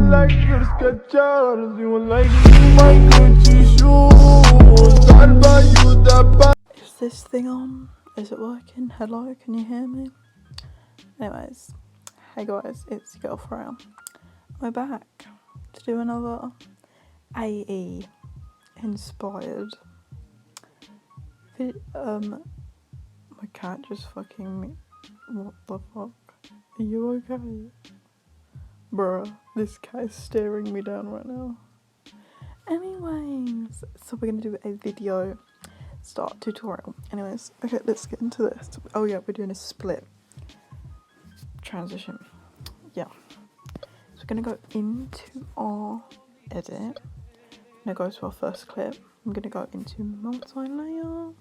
like your Skechers, you like my Gucci shoes. I'll buy you the. Is this thing on? Is it working? Hello, can you hear me? Anyways, hey guys, it's your girl Freya. We're back to do another AE inspired my cat just fucking me. What the fuck? Are you okay? Bruh, this cat is staring me down right now. Anyways, so we're gonna do a video start tutorial. Anyways, okay, let's get into this. Oh yeah, we're doing a split transition. Yeah. So we're gonna go into our edit. I'm gonna go to our first clip. I'm gonna go into multi-layer.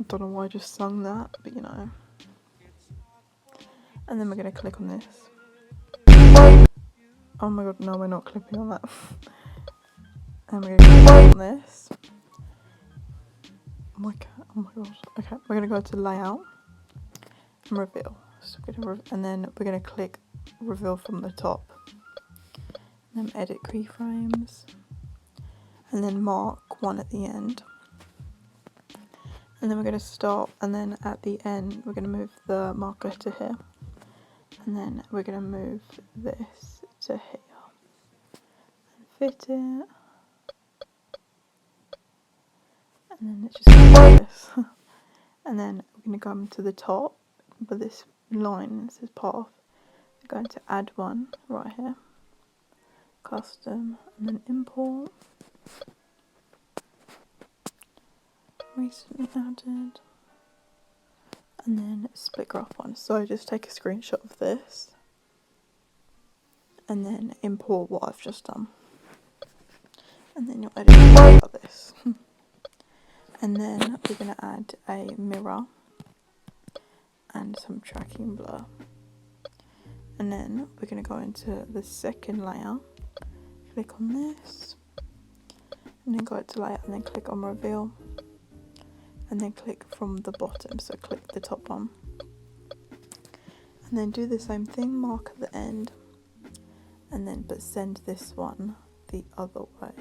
Don't know why I just sung that, but you know. And then we're gonna click on this. Oh my god, no, we're not clipping on that. And we're gonna click on this. Oh my god. Okay, we're gonna go to layout and reveal. So we're gonna and then we're gonna click reveal from the top. And then edit keyframes. And then mark one at the end. And then we're going to stop, and then at the end we're going to move the marker to here, and then we're going to move this to here and fit it, and then it's just like this. And then we're going to come to the top, but this line, this is path, we're going to add one right here, custom, and then import, recently added, and then split graph one. So just take a screenshot of this and then import what I've just done, and then you'll edit it like this. And then we're going to add a mirror and some tracking blur, and then we're going to go into the second layer, click on this, and then go to layer and then click on reveal, and then click from the bottom, so click the top one, and then do the same thing, mark at the end, and then but send this one the other way.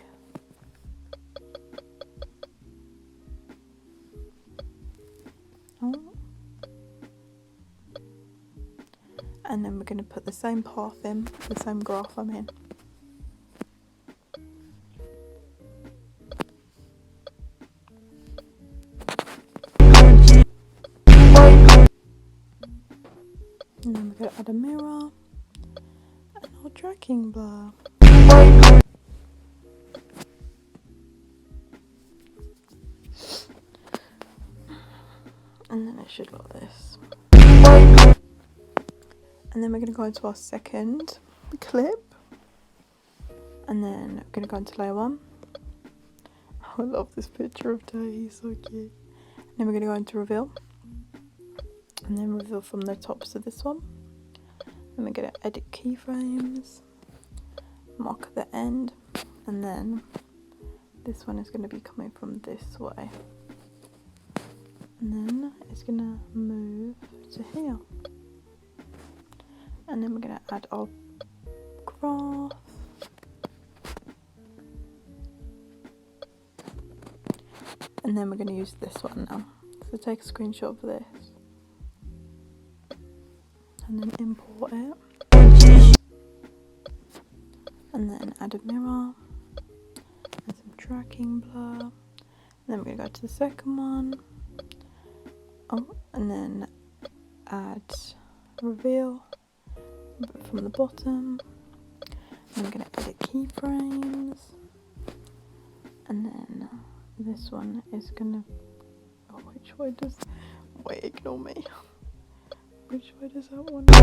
Oh. And then we're going to put the same path in, the same graph I'm in. And then we're going to add a mirror and our tracking blur. And then it should look like this. And then we're going to go into our second clip. And then we're going to go into layer one. I love this picture of Tay, he's so cute. And then we're going to go into reveal. And then reveal from the top, so this one. Then we're going to edit keyframes, mark at the end, and then this one is going to be coming from this way. And then it's going to move to here. And then we're going to add our graph. And then we're going to use this one now. So take a screenshot of this. And then import it, and then add a mirror and some tracking blur, and then we're going to go to the second one, and then add reveal from the bottom, and I'm going to edit keyframes, and then this one is going to, which way does, wait, ignore me. Which way does that one go?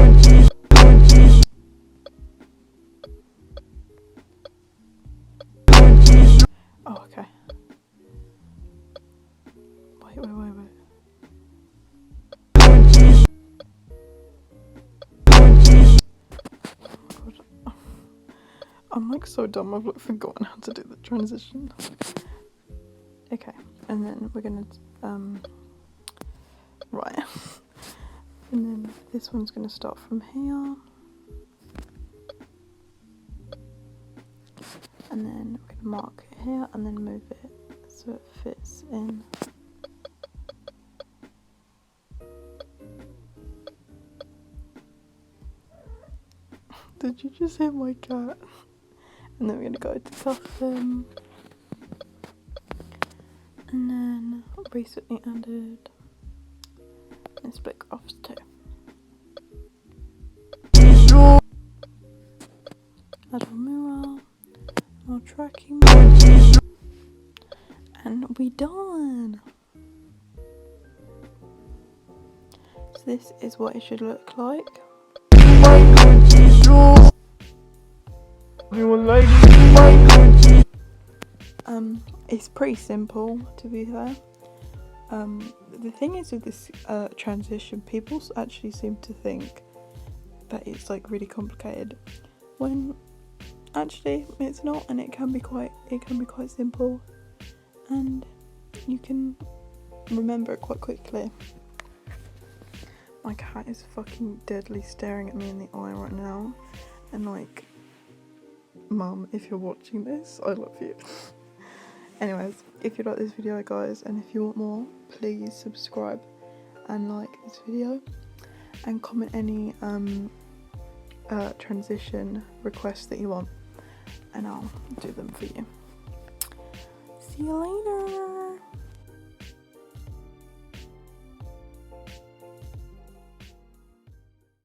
Oh, okay. Wait. Oh god. I'm like so dumb, I've like forgotten how to do the transition. Okay, and then we're gonna, right. And then this one's going to start from here, and then we're going to mark it here and then move it so it fits in. Did you just hear my cat? And then we're going to go to custom, and then recently added and split graphs too. Add our mirror, our tracking mirror, and we done. So this is what it should look like. It's pretty simple, to be fair. The thing is with this transition, people actually seem to think that it's like really complicated, when actually it's not, and it can be quite simple, and you can remember it quite quickly. My cat is fucking deadly staring at me in the eye right now, and like, Mum, if you're watching this, I love you. Anyways, if you like this video guys, and if you want more, please subscribe and like this video, and comment any transition requests that you want, and I'll do them for you. See you later.